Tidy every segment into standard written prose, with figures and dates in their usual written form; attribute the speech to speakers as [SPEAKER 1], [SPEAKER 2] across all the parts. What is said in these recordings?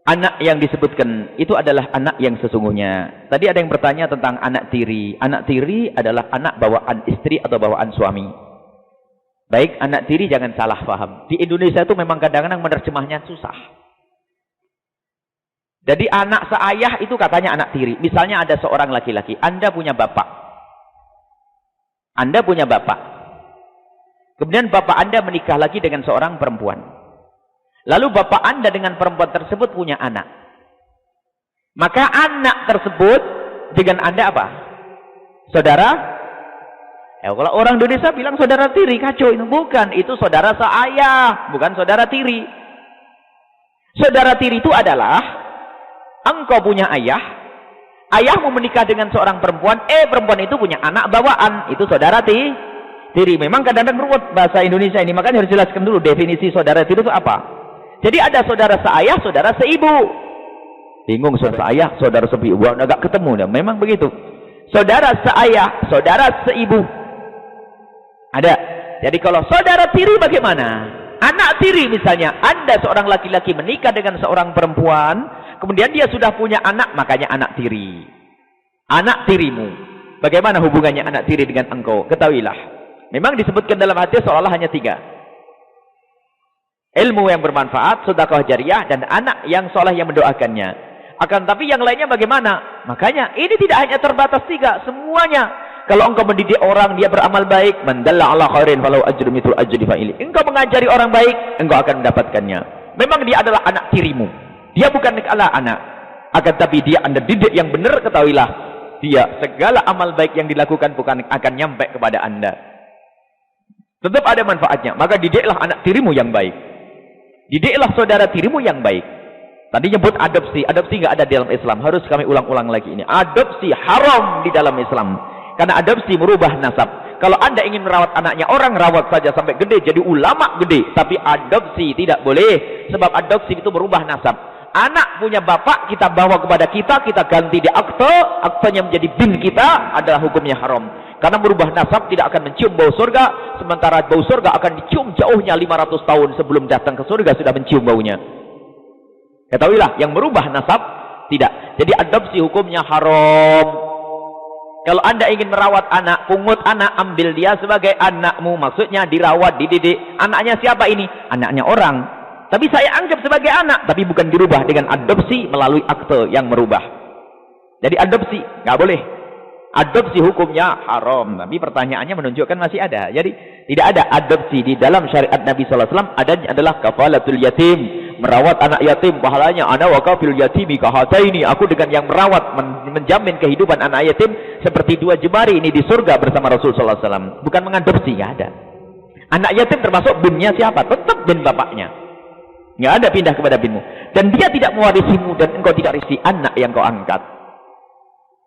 [SPEAKER 1] Anak yang disebutkan itu adalah anak yang sesungguhnya. Tadi ada yang bertanya tentang anak tiri. Anak tiri adalah anak bawaan istri atau bawaan suami. Baik, anak tiri jangan salah paham. Di Indonesia itu memang kadang-kadang menerjemahnya susah. Jadi anak seayah itu katanya anak tiri. Misalnya ada seorang laki-laki, Anda punya bapak. Anda punya bapak. Kemudian bapak Anda menikah lagi dengan seorang perempuan. Lalu bapak Anda dengan perempuan tersebut punya anak. Maka anak tersebut dengan Anda apa? Saudara? Kalau orang Indonesia bilang saudara tiri, kacau itu. Bukan, itu saudara seayah, bukan saudara tiri. Saudara tiri itu adalah engkau punya ayah, ayahmu menikah dengan seorang perempuan, perempuan itu punya anak bawaan, itu saudara tiri. Memang kadang-kadang ruwet bahasa Indonesia ini, makanya harus jelaskan dulu definisi saudara tiri itu apa. Jadi ada saudara seayah, saudara seibu. Bingung saudara seayah, saudara seibu, agak ketemu dah. Memang begitu. Saudara seayah, saudara seibu. Ada. Jadi kalau saudara tiri bagaimana? Anak tiri misalnya, Anda seorang laki-laki menikah dengan seorang perempuan, kemudian dia sudah punya anak, makanya anak tiri. Anak tirimu. Bagaimana hubungannya anak tiri dengan engkau? Ketahuilah. Memang disebutkan dalam hadis seolah hanya 3. Ilmu yang bermanfaat, sedekah jariah, dan anak yang soleh yang mendoakannya. Akan tapi yang lainnya bagaimana? Makanya ini tidak hanya terbatas 3, semuanya. Kalau engkau mendidik orang, dia beramal baik, man dalla ala khairin falahu ajrun mithlu ajri fa'ili. Engkau mengajari orang baik, engkau akan mendapatkannya. Memang dia adalah anak tirimu. Dia bukan anak. Akan tapi dia Anda didik yang benar, ketahuilah. Dia segala amal baik yang dilakukan bukan akan nyampe kepada Anda. Tetap ada manfaatnya. Maka didiklah anak tirimu yang baik. Didiklah saudara tirimu yang baik. Tadi nyebut adopsi. Adopsi nggak ada di dalam Islam. Harus kami ulang-ulang lagi ini. Adopsi haram di dalam Islam. Karena adopsi merubah nasab. Kalau Anda ingin merawat anaknya, orang rawat saja sampai gede, jadi ulama gede. Tapi adopsi tidak boleh. Sebab adopsi itu merubah nasab. Anak punya bapak, kita bawa kepada kita ganti di akte. Aktenya menjadi bin kita, adalah hukumnya haram. Karena merubah nasab tidak akan mencium bau surga, sementara bau surga akan dicium jauhnya 500 tahun sebelum datang ke surga sudah mencium baunya. Ketahuilah, yang merubah nasab tidak. Jadi adopsi hukumnya haram. Kalau Anda ingin merawat anak, pungut anak, ambil dia sebagai anakmu, maksudnya dirawat, dididik. Anaknya siapa ini? Anaknya orang. Tapi saya anggap sebagai anak, tapi bukan dirubah dengan adopsi melalui akte yang merubah. Jadi adopsi nggak boleh. Adopsi hukumnya haram. Tapi pertanyaannya menunjukkan masih ada. Jadi tidak ada adopsi di dalam syariat Nabi SAW. Adanya adalah kafalatul yatim, merawat anak yatim. Pahalanya ana wa kafil yatimi kahataini. Aku dengan yang merawat, menjamin kehidupan anak yatim seperti 2 jemari ini di surga bersama Rasul SAW. Bukan mengadopsi, nggak ada. Anak yatim termasuk binnya siapa? Tetap bin bapaknya. Nggak ada pindah kepada binmu. Dan dia tidak mewarisimu dan engkau tidak warisi anak yang kau angkat.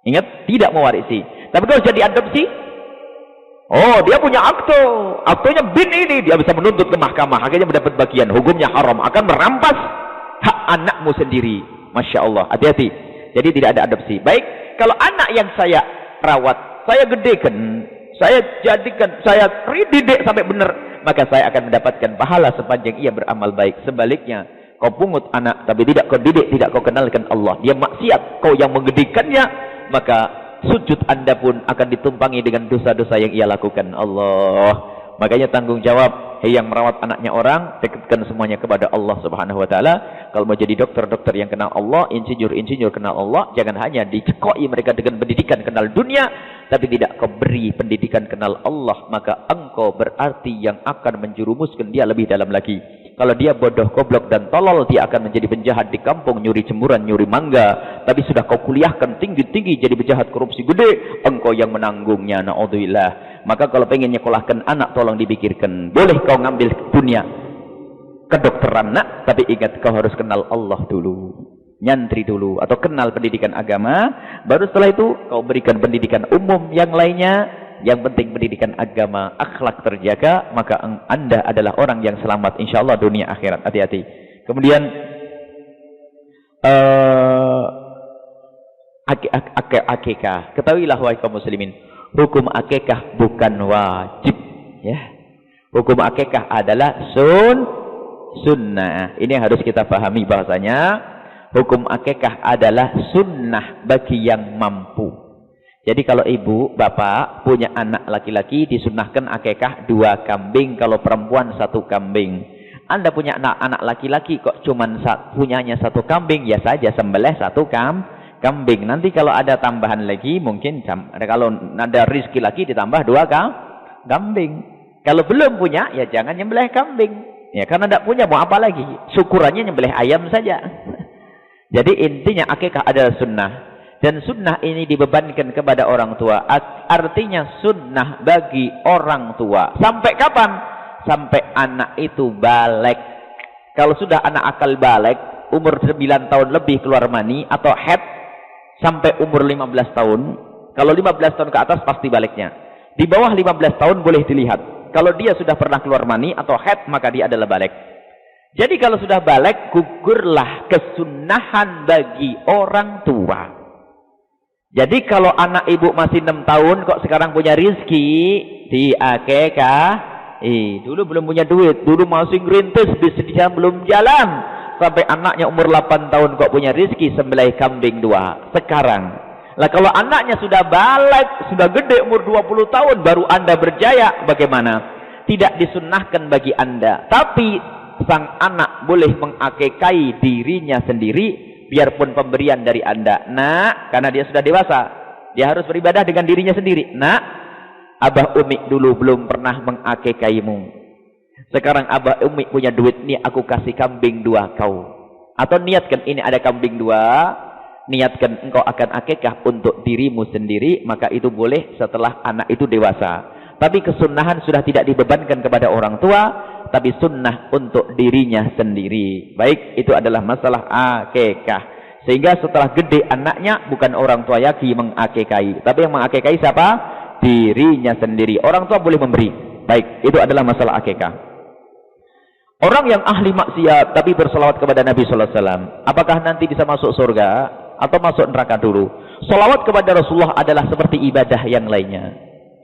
[SPEAKER 1] Ingat, tidak mewarisi. Tapi kalau jadi adopsi, dia punya akte. Aktenya bin ini, dia bisa menuntut ke mahkamah. Akhirnya mendapat bagian. Hukumnya haram. Akan merampas hak anakmu sendiri. Masya Allah. Hati-hati. Jadi tidak ada adopsi. Baik, kalau anak yang saya rawat, saya gedekan, saya jadikan, saya didik sampai benar, maka saya akan mendapatkan pahala sepanjang ia beramal baik. Sebaliknya, kau pungut anak, tapi tidak kau didik, tidak kau kenalkan Allah. Dia maksiat, kau yang menggedikannya, maka sujud Anda pun akan ditumpangi dengan dosa-dosa yang ia lakukan. Allah. Makanya tanggung jawab, yang merawat anaknya orang, dekatkan semuanya kepada Allah Subhanahu wa taala. Kalau mau jadi dokter-dokter yang kenal Allah, insinyur-insinyur kenal Allah, jangan hanya dicekoi mereka dengan pendidikan kenal dunia, tapi tidak kau beri pendidikan kenal Allah, maka engkau berarti yang akan menjerumuskan dia lebih dalam lagi. Kalau dia bodoh, goblok dan tolol, dia akan menjadi penjahat di kampung, nyuri jemuran, nyuri mangga. Tapi sudah kau kuliahkan tinggi-tinggi jadi penjahat korupsi gede, engkau yang menanggungnya. Na'udzubillah. Maka kalau pengen nyekolahkan anak, tolong dipikirkan. Boleh kau ngambil dunia kedokteran nak, tapi ingat kau harus kenal Allah dulu, nyantri dulu, atau kenal pendidikan agama. Baru setelah itu kau berikan pendidikan umum yang lainnya. Yang penting pendidikan agama, akhlak terjaga, maka Anda adalah orang yang selamat insyaallah dunia akhirat. Hati-hati. Kemudian akikah. Ketahuilah wahai kaum muslimin, hukum akikah bukan wajib, ya. Hukum akikah adalah sunnah. Ini yang harus kita pahami bahasanya. hukum akikah adalah sunnah bagi yang mampu. Jadi kalau ibu, bapak punya anak laki-laki, disunnahkan akikah 2 kambing, kalau perempuan 1 kambing. Anda punya anak laki-laki kok cuman punyanya 1 kambing, ya saja sembelih 1 kambing. Nanti kalau ada tambahan lagi, mungkin kalau ada rezeki lagi ditambah 2 kambing. Kalau belum punya, ya jangan nyembelih kambing. Ya karena tidak punya mau apa lagi? Syukurannya nyembelih ayam saja. Jadi intinya akikah adalah sunnah. Dan sunnah ini dibebankan kepada orang tua. Artinya sunnah bagi orang tua. Sampai kapan? Sampai anak itu balik. Kalau sudah anak akal balik, umur 9 tahun lebih keluar mani atau haid, sampai umur 15 tahun. Kalau 15 tahun ke atas pasti baliknya. Di bawah 15 tahun boleh dilihat. Kalau dia sudah pernah keluar mani atau haid, maka dia adalah balik. Jadi kalau sudah balik, gugurlah kesunnahan bagi orang tua. Jadi kalau anak ibu masih 6 tahun kok sekarang punya rizki, di akikah. Dulu belum punya duit, dulu masih ngerintis, bisnisnya belum jalan. Sampai anaknya umur 8 tahun kok punya rizki, sembelih kambing 2. Sekarang. Lah kalau anaknya sudah balik, sudah gede umur 20 tahun, baru Anda berjaya, bagaimana? Tidak disunnahkan bagi Anda. Tapi sang anak boleh mengakikai dirinya sendiri, biarpun pemberian dari Anda. Nak, karena dia sudah dewasa, dia harus beribadah dengan dirinya sendiri. Nak, Abah Umi dulu belum pernah mengakikaimu. Sekarang Abah Umi punya duit, nih aku kasih kambing 2 kau. Atau niatkan ini ada kambing 2, niatkan engkau akan akikah untuk dirimu sendiri, maka itu boleh setelah anak itu dewasa. Tapi kesunahan sudah tidak dibebankan kepada orang tua, tapi sunnah untuk dirinya sendiri. Baik, itu adalah masalah akikah. Sehingga setelah gede anaknya, bukan orang tua lagi mengakikai, tapi yang mengakikai siapa? Dirinya sendiri. Orang tua boleh memberi. Baik, itu adalah masalah akikah. Orang yang ahli maksiat tapi berselawat kepada Nabi sallallahu alaihi wasallam, apakah nanti bisa masuk surga atau masuk neraka dulu? Selawat kepada Rasulullah adalah seperti ibadah yang lainnya.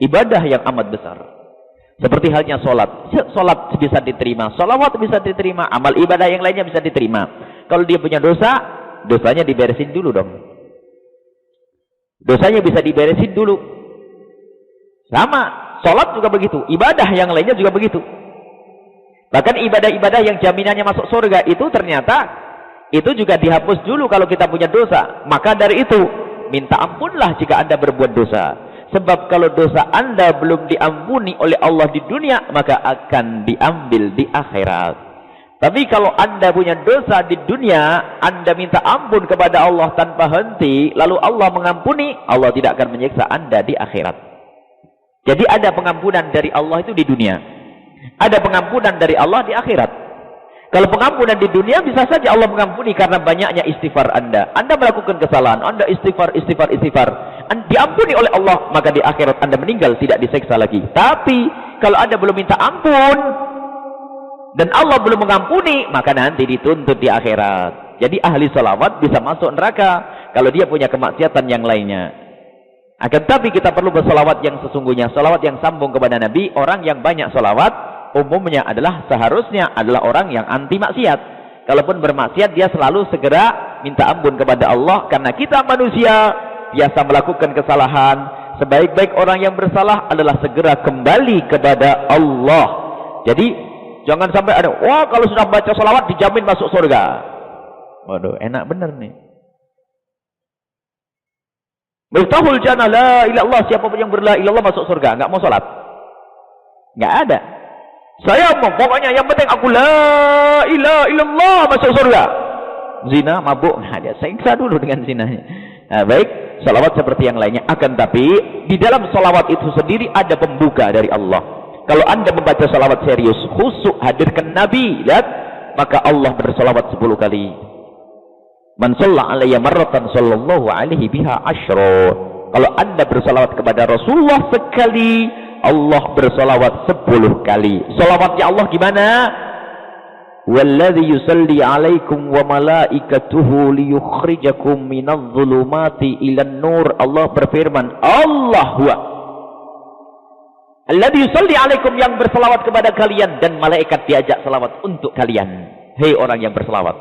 [SPEAKER 1] Ibadah yang amat besar. Seperti halnya sholat. Sholat bisa diterima, sholawat bisa diterima, amal ibadah yang lainnya bisa diterima. Kalau dia punya dosa, dosanya diberesin dulu dong. Dosanya bisa diberesin dulu. Sama, sholat juga begitu, ibadah yang lainnya juga begitu. Bahkan ibadah-ibadah yang jaminannya masuk surga itu ternyata itu juga dihapus dulu kalau kita punya dosa. Maka dari itu, minta ampunlah jika Anda berbuat dosa. Sebab kalau dosa Anda belum diampuni oleh Allah di dunia, maka akan diambil di akhirat. Tapi kalau Anda punya dosa di dunia, Anda minta ampun kepada Allah tanpa henti, lalu Allah mengampuni, Allah tidak akan menyiksa Anda di akhirat. Jadi ada pengampunan dari Allah itu di dunia. Ada pengampunan dari Allah di akhirat. Kalau pengampunan di dunia bisa saja Allah mengampuni karena banyaknya istighfar Anda. Anda melakukan kesalahan, Anda istighfar. Diampuni oleh Allah, maka di akhirat Anda meninggal tidak diseksa lagi. Tapi kalau Anda belum minta ampun dan Allah belum mengampuni, maka nanti dituntut di akhirat. Jadi ahli salawat bisa masuk neraka kalau dia punya kemaksiatan yang lainnya. Akan tapi kita perlu bersalawat yang sesungguhnya, salawat yang sambung kepada Nabi. Orang yang banyak salawat umumnya adalah seharusnya adalah orang yang anti maksiat. Kalaupun bermaksiat, dia selalu segera minta ampun kepada Allah, karena kita manusia biasa melakukan kesalahan. Sebaik-baik orang yang bersalah adalah segera kembali kepada Allah. Jadi jangan sampai ada, wah kalau sudah baca salawat dijamin masuk surga. Waduh, enak bener nih. Miftahul jannah la ilaha illallah, siapapun yang berla ilallah masuk surga. Enggak mau salat, enggak ada. Saya mau, pokoknya yang penting aku la ilaha illallah masuk surga. Zina, mabuk, nah dia seksa dulu dengan zinanya. Nah, baik, salawat seperti yang lainnya. Akan tapi di dalam salawat itu sendiri ada pembuka dari Allah. Kalau Anda membaca salawat serius, khusyuk, hadirkan Nabi, lihat, maka Allah bersalawat 10 kali. Man shalla alayya marratan sallallahu alaihi biha asyra. Kalau Anda bersalawat kepada Rasulullah sekali, Allah bersalawat 10 kali. Salawatnya Allah gimana? Walladzi yusalli alaikum wa malaikatuhu liyukhrijakum minadh dhulumati ilan nur. Allah berfirman, Allahu alladzi yusalli alaikum, yang bersalawat kepada kalian, dan malaikat diajak salawat untuk kalian. Hei orang yang bersalawat,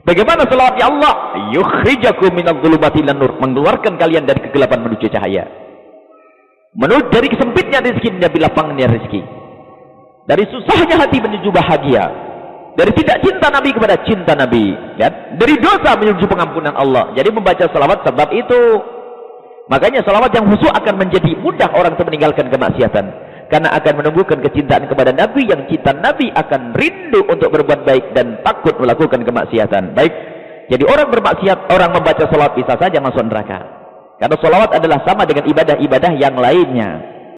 [SPEAKER 1] Bagaimana salawatnya Allah? Yukhrijakum minadh-dhulumati ilan nur, mengeluarkan kalian dari kegelapan menuju cahaya. Menurut dari sempitnya rezeki menuju lapangnya rezeki. Dari susahnya hati menuju bahagia. Dari tidak cinta Nabi kepada cinta Nabi, ya? Dari dosa menuju pengampunan Allah. Jadi membaca salawat sebab itu. Makanya salawat yang khusyuk akan menjadi mudah orang itu meninggalkan kemaksiatan. Karena akan menumbuhkan kecintaan kepada Nabi, yang cinta Nabi akan rindu untuk berbuat baik dan takut melakukan kemaksiatan. Baik. Jadi orang bermaksiat, orang membaca salawat bisa saja masuk neraka. Karena salawat adalah sama dengan ibadah-ibadah yang lainnya.